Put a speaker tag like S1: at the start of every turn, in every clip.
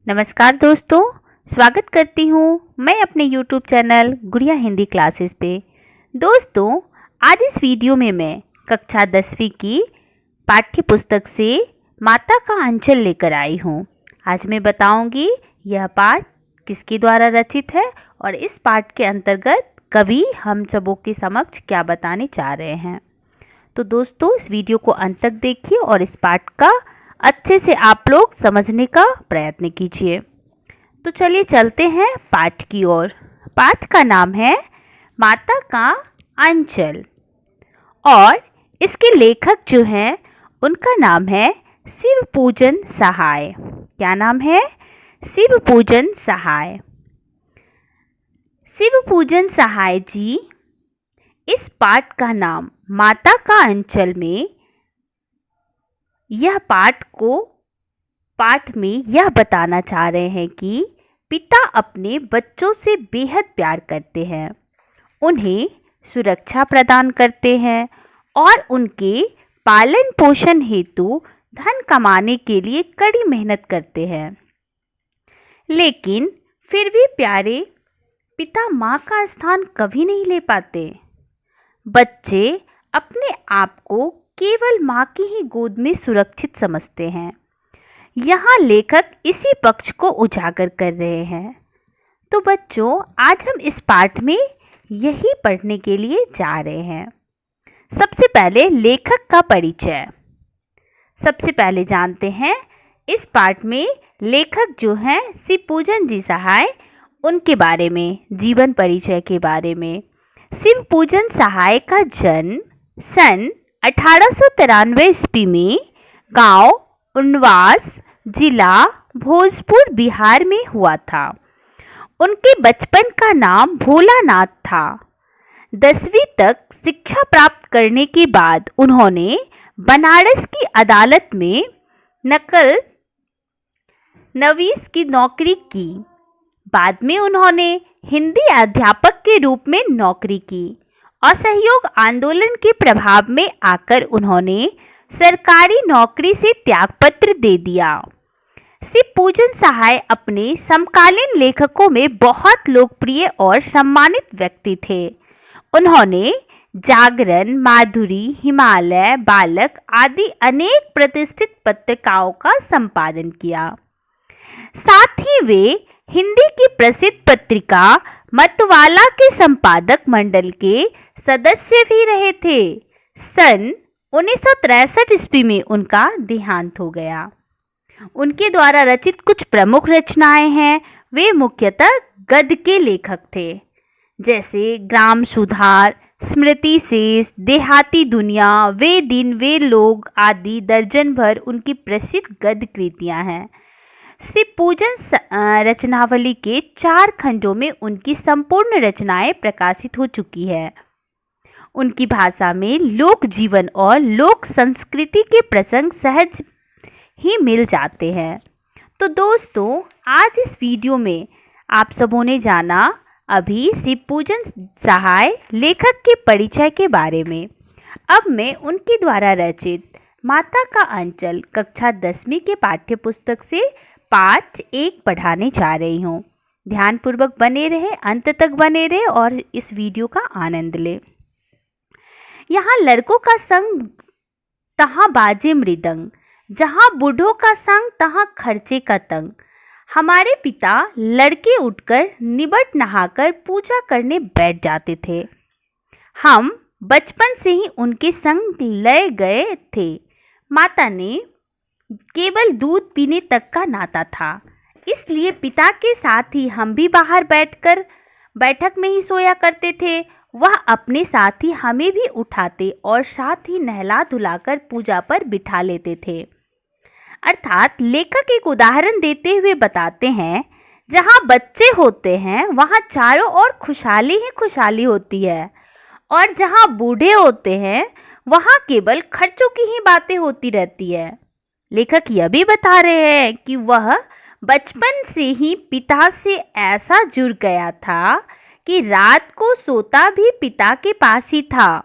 S1: नमस्कार दोस्तों, स्वागत करती हूँ मैं अपने YouTube चैनल गुड़िया हिंदी क्लासेस पे। दोस्तों, आज इस वीडियो में मैं कक्षा 10वीं की पाठ्य पुस्तक से माता का अंचल लेकर आई हूँ। आज मैं बताऊँगी यह पाठ किसके द्वारा रचित है और इस पाठ के अंतर्गत कवि हम सबों के समक्ष क्या बताने चाह रहे हैं। तो दोस्तों, इस वीडियो को अंत तक देखिए और इस पाठ का अच्छे से आप लोग समझने का प्रयत्न कीजिए। तो चलिए चलते हैं पाठ की ओर। पाठ का नाम है माता का अंचल और इसके लेखक जो हैं उनका नाम है शिवपूजन सहाय। क्या नाम है? शिवपूजन सहाय। शिवपूजन सहाय जी इस पाठ का नाम माता का अंचल में यह पाठ में यह बताना चाह रहे हैं कि पिता अपने बच्चों से बेहद प्यार करते हैं, उन्हें सुरक्षा प्रदान करते हैं और उनके पालन पोषण हेतु धन कमाने के लिए कड़ी मेहनत करते हैं। लेकिन फिर भी प्यारे पिता माँ का स्थान कभी नहीं ले पाते। बच्चे अपने आप को केवल माँ की ही गोद में सुरक्षित समझते हैं। यहाँ लेखक इसी पक्ष को उजागर कर रहे हैं। तो बच्चों, आज हम इस पाठ में यही पढ़ने के लिए जा रहे हैं। सबसे पहले लेखक का परिचय। सबसे पहले जानते हैं इस पाठ में लेखक जो हैं शिवपूजन जी सहाय, उनके बारे में, जीवन परिचय के बारे में। शिवपूजन सहाय का जन्म सन 1893 ईस्वी में गांव उनवास, जिला भोजपुर, बिहार में हुआ था। उनके बचपन का नाम भोलानाथ था। 10वीं तक शिक्षा प्राप्त करने के बाद उन्होंने बनारस की अदालत में नवीस की नौकरी की। बाद में उन्होंने हिंदी अध्यापक के रूप में नौकरी की। असहयोग आंदोलन के प्रभाव में आकर उन्होंने सरकारी नौकरी से त्यागपत्र दे दिया। शिवपूजन सहाय अपने समकालीन लेखकों में बहुत लोकप्रिय और सम्मानित व्यक्ति थे। उन्होंने जागरण, माधुरी, हिमालय, बालक आदि अनेक प्रतिष्ठित पत्रिकाओं का संपादन किया। साथ ही वे हिंदी की प्रसिद्ध पत्रिका मतवाला के संपादक मंडल के सदस्य भी रहे थे। सन 1963 ईस्वी में उनका देहांत हो गया। उनके द्वारा रचित कुछ प्रमुख रचनाएं हैं। वे मुख्यतः गद्य के लेखक थे, जैसे ग्राम सुधार, स्मृति शेष, देहाती दुनिया, वे दिन वे लोग आदि दर्जन भर उनकी प्रसिद्ध गद्य कृतियां हैं। शिवपूजन रचनावली के 4 खंडों में उनकी संपूर्ण रचनाएं प्रकाशित हो चुकी है। उनकी भाषा में लोक जीवन और लोक संस्कृति के प्रसंग सहज ही मिल जाते हैं। तो दोस्तों, आज इस वीडियो में आप सबों ने जाना अभी शिवपूजन सहाय लेखक के परिचय के बारे में। अब मैं उनके द्वारा रचित माता का अंचल कक्षा 10वीं के पाठ्य पुस्तक से पाठ 1 पढ़ाने जा रही हूँ। ध्यानपूर्वक बने रहे, अंत तक बने रहे और इस वीडियो का आनंद ले। यहाँ लड़कों का संग तहाँ बाजे मृदंग, जहाँ बूढ़ों का संग तहाँ खर्चे का तंग। हमारे पिता लड़के उठकर निबट नहाकर पूजा करने बैठ जाते थे। हम बचपन से ही उनके संग लय गए थे। माता ने केवल दूध पीने तक का नाता था, इसलिए पिता के साथ ही हम भी बाहर बैठक में ही सोया करते थे। वह अपने साथ ही हमें भी उठाते और साथ ही नहला धुलाकर पूजा पर बिठा लेते थे। अर्थात लेखक एक उदाहरण देते हुए बताते हैं, जहाँ बच्चे होते हैं वहाँ चारों ओर खुशहाली ही खुशहाली होती है और जहाँ बूढ़े होते हैं वहाँ केवल खर्चों की ही बातें होती रहती है। लेखक यह भी बता रहे हैं कि वह बचपन से ही पिता से ऐसा जुड़ गया था कि रात को सोता भी पिता के पास ही था।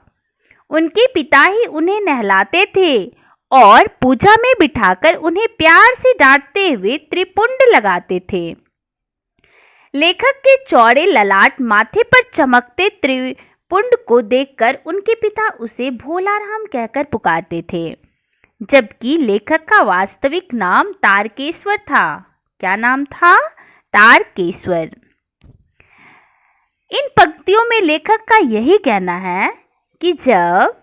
S1: उनके पिता ही उन्हें नहलाते थे और पूजा में बिठाकर उन्हें प्यार से डांटते हुए त्रिपुंड लगाते थे। लेखक के चौड़े ललाट माथे पर चमकते त्रिपुंड को देखकर उनके पिता उसे भोलाराम कहकर पुकारते थे, जबकि लेखक का वास्तविक नाम तारकेश्वर था। क्या नाम था? तारकेश्वर। इन पंक्तियों में लेखक का यही कहना है कि जब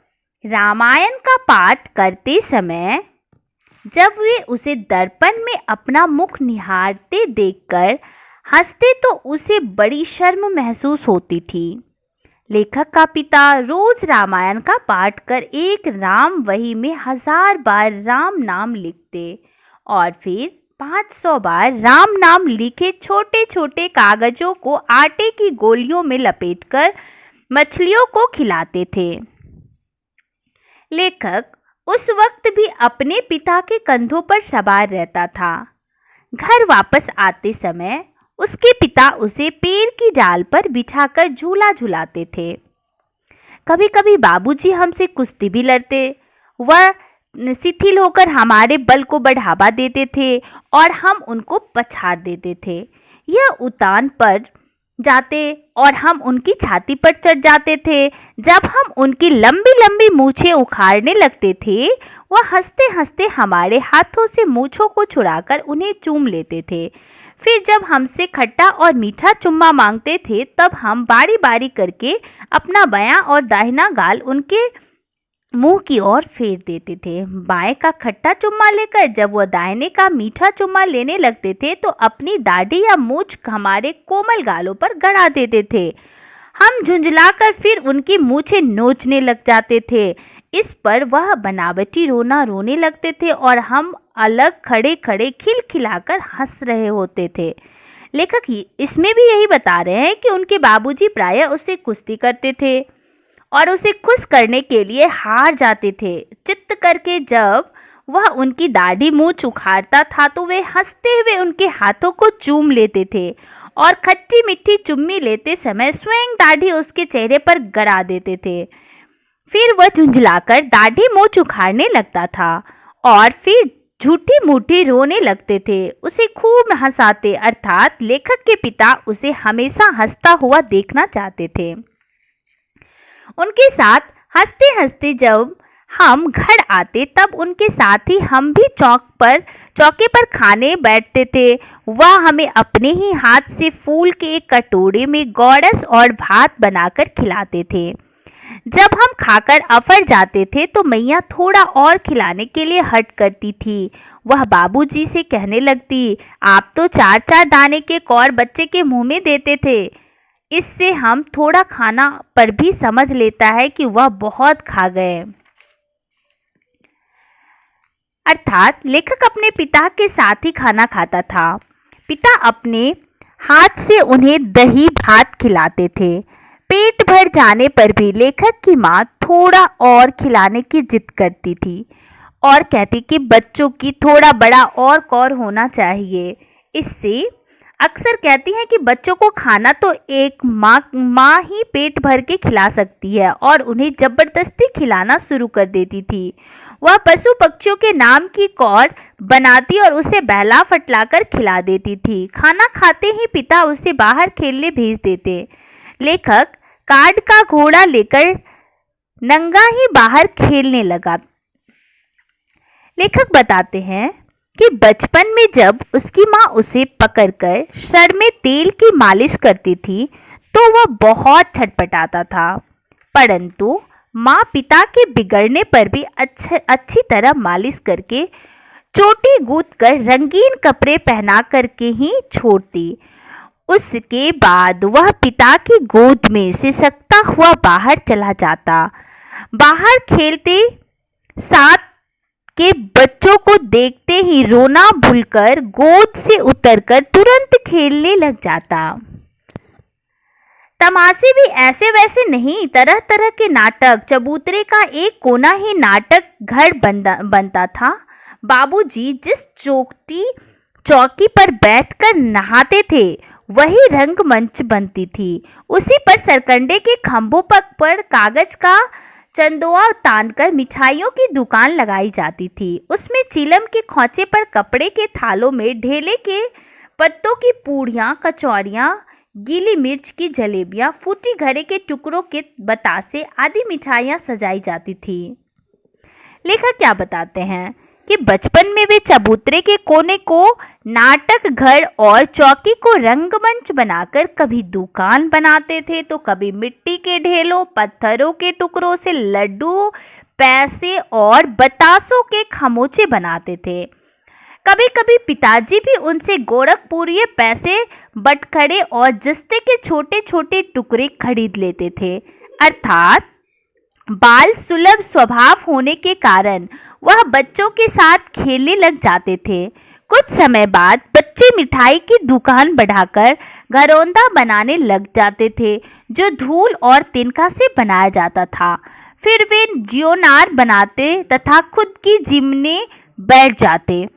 S1: रामायण का पाठ करते समय जब वे उसे दर्पण में अपना मुख निहारते देखकर हंसते तो उसे बड़ी शर्म महसूस होती थी। लेखक का पिता रोज रामायण का पाठ कर एक राम वही में 1000 बार राम नाम लिखते और फिर 500 बार राम नाम लिखे छोटे छोटे कागजों को आटे की गोलियों में लपेटकर मछलियों को खिलाते थे। लेखक उस वक्त भी अपने पिता के कंधों पर सवार रहता था। घर वापस आते समय उसके पिता उसे पेड़ की डाल पर बिछाकर झूला झुलाते थे। कभी कभी बाबूजी हमसे कुश्ती भी लड़ते। वह शिथिल होकर हमारे बल को बढ़ावा देते थे और हम उनको पछाड़ देते थे। यह उतान पर जाते और हम उनकी छाती पर चढ़ जाते थे। जब हम उनकी लंबी लंबी मूछें उखाड़ने लगते थे, वह हंसते हंसते हमारे हाथों से मूछों को छुड़ाकर उन्हें चूम लेते थे। फिर जब हमसे खट्टा और मीठा चुम्मा मांगते थे, तब हम बारी बारी करके अपना बायां और दाहिना गाल उनके मुंह की ओर फेर देते थे। बाएं का खट्टा चुम्मा लेकर जब वह दाहिने का मीठा चुम्मा लेने लगते थे तो अपनी दाढ़ी या मूछ हमारे कोमल गालों पर गड़ा देते थे। हम झुंझलाकर फिर उनकी मूछें नोचने लग जाते थे। इस पर वह बनावटी रोना रोने लगते थे और हम अलग खड़े खड़े खिलखिलाकर हंस रहे होते थे। लेखक इसमें भी यही बता रहे हैं कि उनके बाबूजी प्रायः उससे कुश्ती करते थे और उसे खुश करने के लिए हार जाते थे। चित्त करके जब वह उनकी दाढ़ी मूछ उखाड़ता था तो वे हंसते हुए उनके हाथों को चूम लेते थे और खट्टी मीठी चुम्मी लेते समय स्वयं दाढ़ी उसके चेहरे पर गड़ा देते थे। फिर वह झुंझलाकर दाढ़ी मूछ उखाड़ने लगता था और फिर झूठी मूठी रोने लगते थे। उसे खूब हंसाते, अर्थात लेखक के पिता उसे हमेशा हंसता हुआ देखना चाहते थे। उनके साथ हंसते हंसते जब हम घर आते तब उनके साथ ही हम भी चौके पर खाने बैठते थे। वह हमें अपने ही हाथ से फूल के एक कटोरे में गौरस और भात बनाकर खिलाते थे। जब हम खाकर अफर जाते थे तो मैया थोड़ा और खिलाने के लिए हट करती थी। वह बाबूजी से कहने लगती, आप तो 4-4 दाने के कौर बच्चे के मुंह में देते थे। इससे हम थोड़ा खाना पर भी समझ लेता है कि वह बहुत खा गए। अर्थात लेखक अपने पिता के साथ ही खाना खाता था। पिता अपने हाथ से उन्हें दही भात खिलाते थे। पेट भर जाने पर भी लेखक की माँ थोड़ा और खिलाने की जिद करती थी और कहती कि बच्चों की थोड़ा बड़ा और कौर होना चाहिए। इससे अक्सर कहती हैं कि बच्चों को खाना तो एक माँ ही पेट भर के खिला सकती है और उन्हें जबरदस्ती खिलाना शुरू कर देती थी। वह पशु पक्षियों के नाम की कौर बनाती और उसे बहला फटलाकर खिला देती थी। खाना खाते ही पिता उसे बाहर खेलने भेज देते। लेखक कार्ड का घोड़ा लेकर नंगा ही बाहर खेलने लगा। लेखक बताते हैं कि बचपन में जब उसकी माँ उसे पकड़कर सर में तेल की मालिश करती थी तो वह बहुत छटपटाता था, परंतु माँ पिता के बिगड़ने पर भी अच्छी तरह मालिश करके चोटी गूंथ कर रंगीन कपड़े पहना करके ही छोड़ती। उसके बाद वह पिता की गोद में सिसकता हुआ बाहर चला जाता। बाहर खेलते साथ के बच्चों को देखते ही रोना भूलकर गोद से उतरकर तुरंत खेलने लग जाता। तमाशे भी ऐसे वैसे नहीं, तरह तरह के नाटक। चबूतरे का एक कोना ही नाटक घर बनता था। बाबूजी जिस चौकी पर बैठकर नहाते थे वही रंगमंच बनती थी। उसी पर सरकंडे के खंभों पर कागज का चंदोआ तानकर मिठाइयों की दुकान लगाई जाती थी। उसमें चिलम के खोंचे पर कपड़े के थालों में ढेले के पत्तों की पूड़ियाँ, कचौड़ियाँ, गीली मिर्च की जलेबियाँ, फूटी घड़े के टुकड़ों के बतासे आदि मिठाइयाँ सजाई जाती थी। लेखक क्या बताते हैं कि बचपन में वे चबूतरे के कोने को नाटक घर और चौकी को रंगमंच बनाकर कभी दुकान बनाते थे तो कभी मिट्टी के ढेलों, पत्थरों के टुकड़ों से लड्डू, पैसे और बतासों के खमोचे बनाते थे। कभी कभी पिताजी भी उनसे गोरखपुरी पैसे, बटखड़े और जस्ते के छोटे छोटे टुकड़े खरीद लेते थे। अर्थात बाल सुलभ स्वभाव होने के कारण वह बच्चों के साथ खेलने लग जाते थे। कुछ समय बाद बच्चे मिठाई की दुकान बढ़ाकर घरौंदा बनाने लग जाते थे, जो धूल और तिनका से बनाया जाता था। फिर वे जियोनार बनाते तथा खुद की जिम्मे बैठ जाते।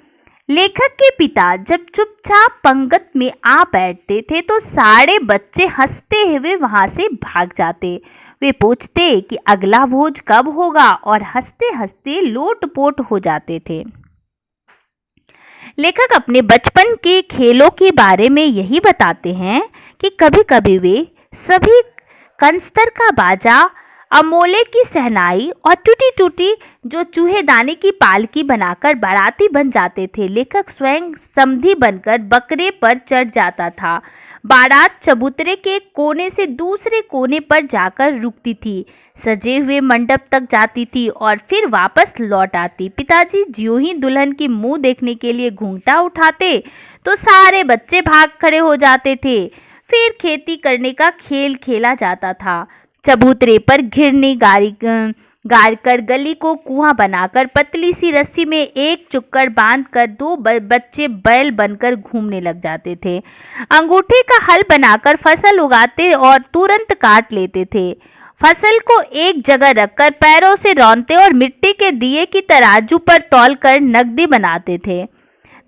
S1: लेखक के पिता जब चुपचाप पंगत में आ बैठते थे तो सारे बच्चे हंसते हुए वहां से भाग जाते। वे पूछते कि अगला भोज कब होगा और हंसते हंसते लोटपोट हो जाते थे। लेखक अपने बचपन के खेलों के बारे में यही बताते हैं कि कभी कभी वे सभी कंस्तर का बाजा, अमोले की सहनाई और टूटी टूटी जो चूहेदानी की पालकी बनाकर बाराती बन जाते थे। लेखक स्वयं समधी बनकर बकरे पर चढ़ जाता था। बारात चबूतरे के कोने से दूसरे कोने पर जाकर रुकती थी, सजे हुए मंडप तक जाती थी और फिर वापस लौट आती। पिताजी ज्यों ही दुल्हन की मुंह देखने के लिए घूंघटा उठाते तो सारे बच्चे भाग खड़े हो जाते थे। फिर खेती करने का खेल खेला जाता था। चबूतरे पर घिरनी गाड़ कर गली को कुआं बनाकर पतली सी रस्सी में एक चुक्कड़ बांधकर दो बच्चे बैल बनकर घूमने लग जाते थे। अंगूठे का हल बनाकर फसल उगाते और तुरंत काट लेते थे। फसल को एक जगह रखकर पैरों से रौंदते और मिट्टी के दिए की तराजू पर तौलकर नकदी बनाते थे।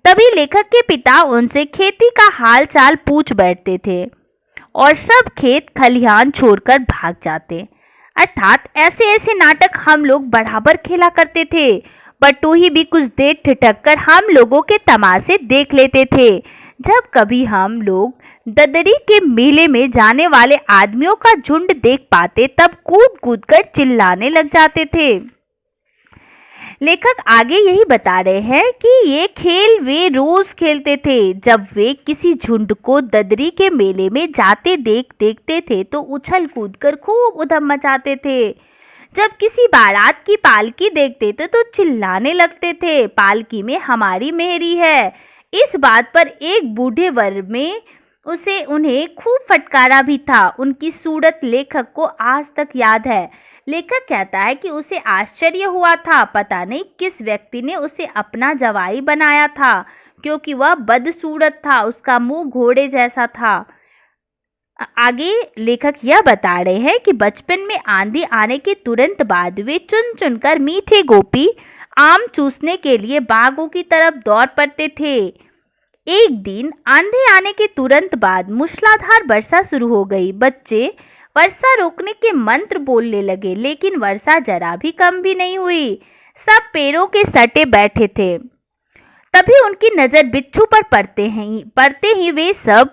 S1: तभी लेखक के पिता उनसे खेती का हाल चाल पूछ बैठते थे और सब खेत खलिहान छोड़कर भाग जाते। अर्थात ऐसे ऐसे नाटक हम लोग बराबर खेला करते थे। बटोही भी कुछ देर ठिठक कर हम लोगों के तमाशे देख लेते थे। जब कभी हम लोग ददरी के मेले में जाने वाले आदमियों का झुंड देख पाते तब कूद कूद कर चिल्लाने लग जाते थे। लेखक आगे यही बता रहे हैं कि ये खेल वे रोज खेलते थे। जब वे किसी झुंड को ददरी के मेले में जाते देखते थे तो उछल कूद कर खूब उधम मचाते थे। जब किसी बारात की पालकी देखते थे तो चिल्लाने लगते थे, पालकी में हमारी मेहरी है। इस बात पर एक बूढ़े वर्ग में उन्हें खूब फटकारा भी था। उनकी सूरत लेखक को आज तक याद है। लेखक कहता है कि उसे आश्चर्य हुआ था, पता नहीं किस व्यक्ति ने उसे अपना जवाई बनाया था, क्योंकि वह बदसूरत था, उसका मुंह घोड़े जैसा था। आगे लेखक यह बता रहे हैं कि बचपन में आंधी आने के तुरंत बाद वे चुन चुनकर मीठे गोपी आम चूसने के लिए बागों की तरफ दौड़ पड़ते थे। एक दिन आंधी आने के तुरंत बाद मूसलाधार वर्षा शुरू हो गई। बच्चे वर्षा रोकने के मंत्र बोलने लगे, लेकिन वर्षा जरा भी कम भी नहीं हुई। सब पेड़ों के सटे बैठे थे। तभी उनकी नजर बिच्छू पर पड़ते ही वे सब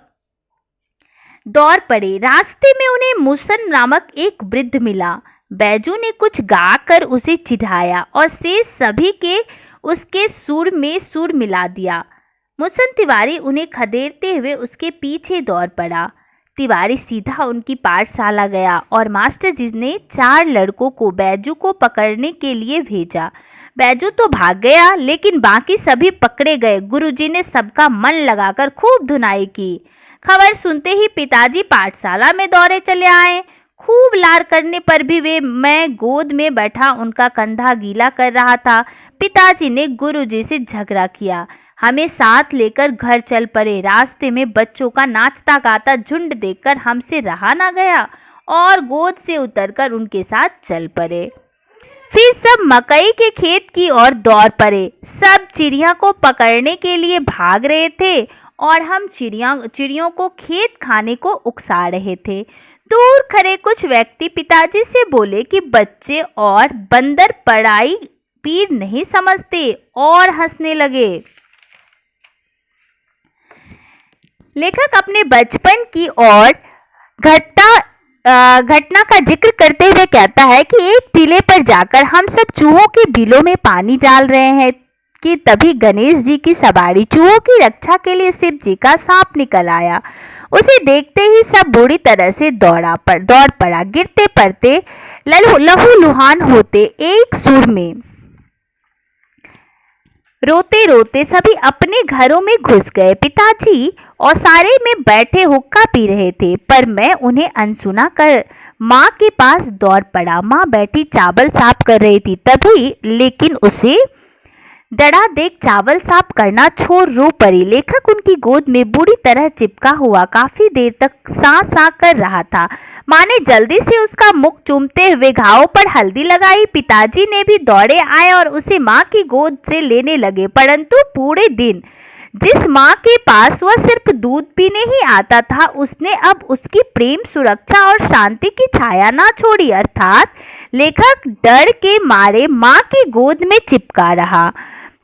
S1: दौड़ पड़े। रास्ते में उन्हें मुसन नामक एक वृद्ध मिला। बैजू ने कुछ गाकर उसे चिढ़ाया और शेष सभी के उसके सुर में सुर मिला दिया। मुसन तिवारी उन्हें खदेड़ते हुए उसके पीछे दौड़ पड़ा। तिवारी सीधा उनकी पाठशाला गया और मास्टर जी ने 4 लड़कों को बैजू को पकड़ने के लिए भेजा। बैजू तो भाग गया, लेकिन बाकी सभी पकड़े गए। गुरुजी ने सबका मन लगाकर खूब धुनाई की। खबर सुनते ही पिताजी पाठशाला में दौड़े चले आए। खूब लार करने पर भी मैं गोद में बैठा उनका कंधा गीला कर रहा था। पिताजी ने गुरुजी से झगड़ा किया, हमें साथ लेकर घर चल पड़े। रास्ते में बच्चों का नाचता गाता झुंड देखकर हमसे रहा ना गया और गोद से उतरकर उनके साथ चल पड़े। फिर सब मकई के खेत की ओर दौड़ पड़े। सब चिड़िया को पकड़ने के लिए भाग रहे थे और हम चिड़ियों को खेत खाने को उकसा रहे थे। दूर खड़े कुछ व्यक्ति पिताजी से बोले कि बच्चे और बंदर पढ़ाई पीर नहीं समझते और हंसने लगे। लेखक अपने बचपन की और घटना का जिक्र करते हुए कहता है कि एक टीले पर जाकर हम सब चूहों के बिलों में पानी डाल रहे हैं कि तभी गणेश जी की सवारी चूहों की रक्षा के लिए शिव जी का सांप निकल आया। उसे देखते ही सब बुरी तरह से दौड़ पड़ा, गिरते पड़ते लहूलुहान होते एक सुर में रोते रोते सभी अपने घरों में घुस गए। पिताजी और सारे में बैठे हुक्का पी रहे थे, पर मैं उन्हें अनसुना कर माँ के पास दौड़ पड़ा। माँ बैठी चावल साफ कर रही थी, तभी लेकिन उसे डरा देख चावल साफ करना छोड़ रो पड़ी। लेखक उनकी गोद में बुरी तरह चिपका हुआ काफी देर तक सा कर रहा था। माँ ने जल्दी से उसका मुख चूमते हुए घाव पर हल्दी लगाई। पिताजी ने भी दौड़े आए और उसे माँ की गोद से लेने लगे, परंतु पूरे दिन जिस माँ के पास वह सिर्फ दूध पीने ही आता था, उसने अब उसकी प्रेम, सुरक्षा और शांति की छाया ना छोड़ी। अर्थात लेखक डर के मारे माँ की गोद में चिपका रहा।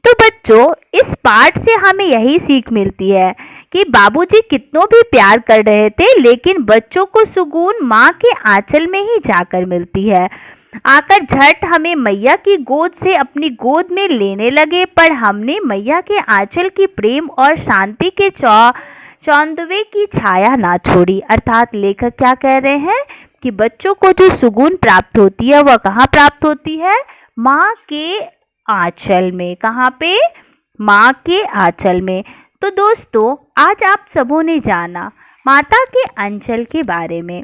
S1: तो बच्चों, इस पाठ से हमें यही सीख मिलती है कि बाबूजी कितनों भी प्यार कर रहे थे, लेकिन बच्चों को सुकून माँ के आंचल में ही जाकर मिलती है। आकर झट हमें मैया की गोद से अपनी गोद में लेने लगे, पर हमने मैया के आंचल की प्रेम और शांति के चौंदवे की छाया ना छोड़ी। अर्थात लेखक क्या कह रहे हैं कि बच्चों को जो सुकून प्राप्त होती है वह कहाँ प्राप्त होती है? माँ के आंचल में। कहाँ पे? माँ के आंचल में। तो दोस्तों, आज आप सबों ने जाना माता के आंचल के बारे में।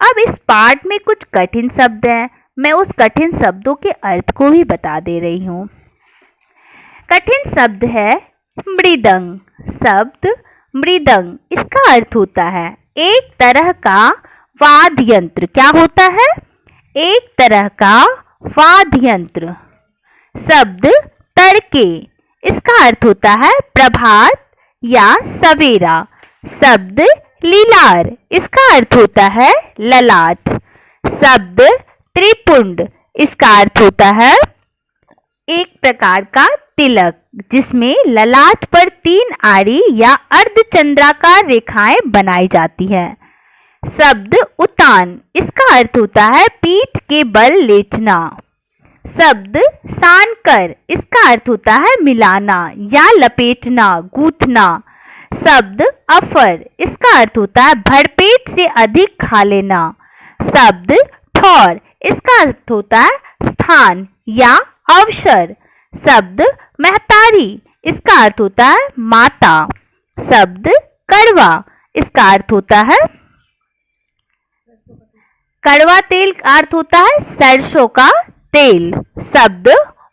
S1: अब इस पाठ में कुछ कठिन शब्द हैं, मैं उस कठिन शब्दों के अर्थ को भी बता दे रही हूँ। कठिन शब्द है मृदंग। शब्द मृदंग, इसका अर्थ होता है एक तरह का वाद्य यंत्र। क्या होता है? एक तरह का वाद्य यंत्र। शब्द तड़के, इसका अर्थ होता है प्रभात या सवेरा। शब्द लीलार, इसका अर्थ होता है ललाट। शब्द त्रिपुंड, इसका अर्थ होता है एक प्रकार का तिलक जिसमें ललाट पर 3 आड़ी या अर्धचंद्राकार रेखाएं बनाई जाती हैं। शब्द उतान, इसका अर्थ होता है पीठ के बल लेटना। शब्द सानकर, इसका अर्थ होता है मिलाना या लपेटना, गूंथना। शब्द अफर, इसका अर्थ होता है भरपेट से अधिक खा लेना। शब्द ठौर, इसका अर्थ होता है स्थान या अवसर। शब्द महतारी, इसका अर्थ होता है माता। शब्द कड़वा, इसका अर्थ होता है कड़वा तेल, का अर्थ होता है सरसों का तेल। शब्द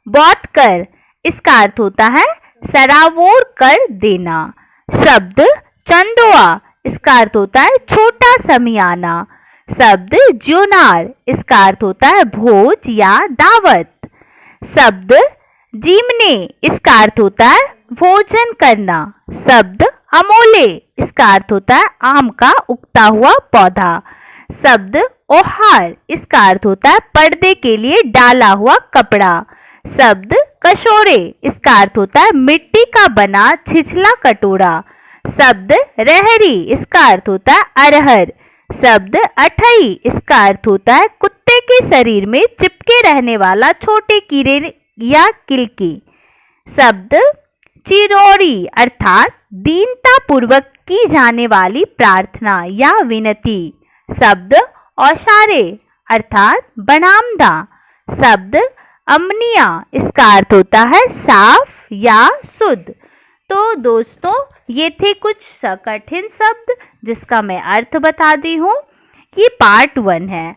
S1: बौद्धकर, इसका अर्थ होता है सराबोर कर देना। शब्द चंदोआ, इसका अर्थ होता है छोटा समियाना। शब्द ज्योनार, इसका अर्थ होता है भोज या दावत। शब्द जीमने, इसका अर्थ होता है भोजन करना। शब्द अमोले, इसका अर्थ होता है आम का उगता हुआ पौधा। शब्द ओहार, इसका अर्थ होता है पर्दे के लिए डाला हुआ कपड़ा। शब्द कशोरे, इसका अर्थ होता है मिट्टी का बना छिछला कटोरा। शब्द रहरी, इसका अर्थ होता है अरहर। शब्द अठई, इसका अर्थ होता है कुत्ते के शरीर में चिपके रहने वाला छोटे कीड़े या किलकी। शब्द चिरौरी, अर्थात दीनता पूर्वक की जाने वाली प्रार्थना या विनती। शब्द औशारे, अर्थात बरामदा। शब्द अमनिया, इसका अर्थ होता है साफ या शुद्ध। तो दोस्तों, ये थे कुछ कठिन शब्द जिसका मैं अर्थ बता दी हूँ। ये पार्ट 1 है,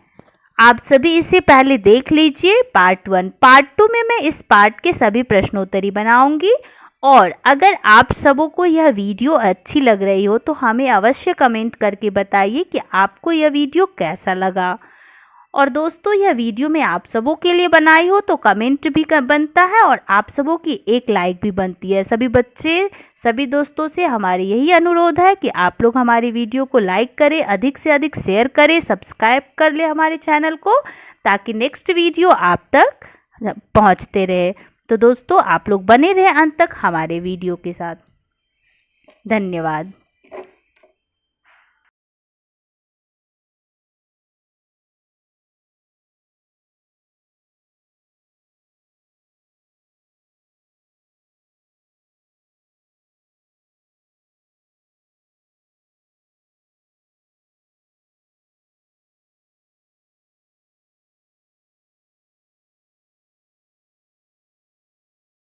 S1: आप सभी इसे पहले देख लीजिए। पार्ट 1। पार्ट 2 में मैं इस पार्ट के सभी प्रश्नोत्तरी बनाऊंगी। और अगर आप सबों को यह वीडियो अच्छी लग रही हो तो हमें अवश्य कमेंट करके बताइए कि आपको यह वीडियो कैसा लगा। और दोस्तों यह वीडियो मैं आप सबों के लिए बनाई हो तो कमेंट भी बनता है और आप सबों की एक लाइक भी बनती है। सभी बच्चे सभी दोस्तों से हमारी यही अनुरोध है कि आप लोग हमारी वीडियो को लाइक करें, अधिक से अधिक शेयर करें, सब्सक्राइब कर ले हमारे चैनल को, ताकि नेक्स्ट वीडियो आप तक पहुंचते रहे। तो दोस्तों आप लोग बने रहे अंत तक हमारे वीडियो के साथ। धन्यवाद।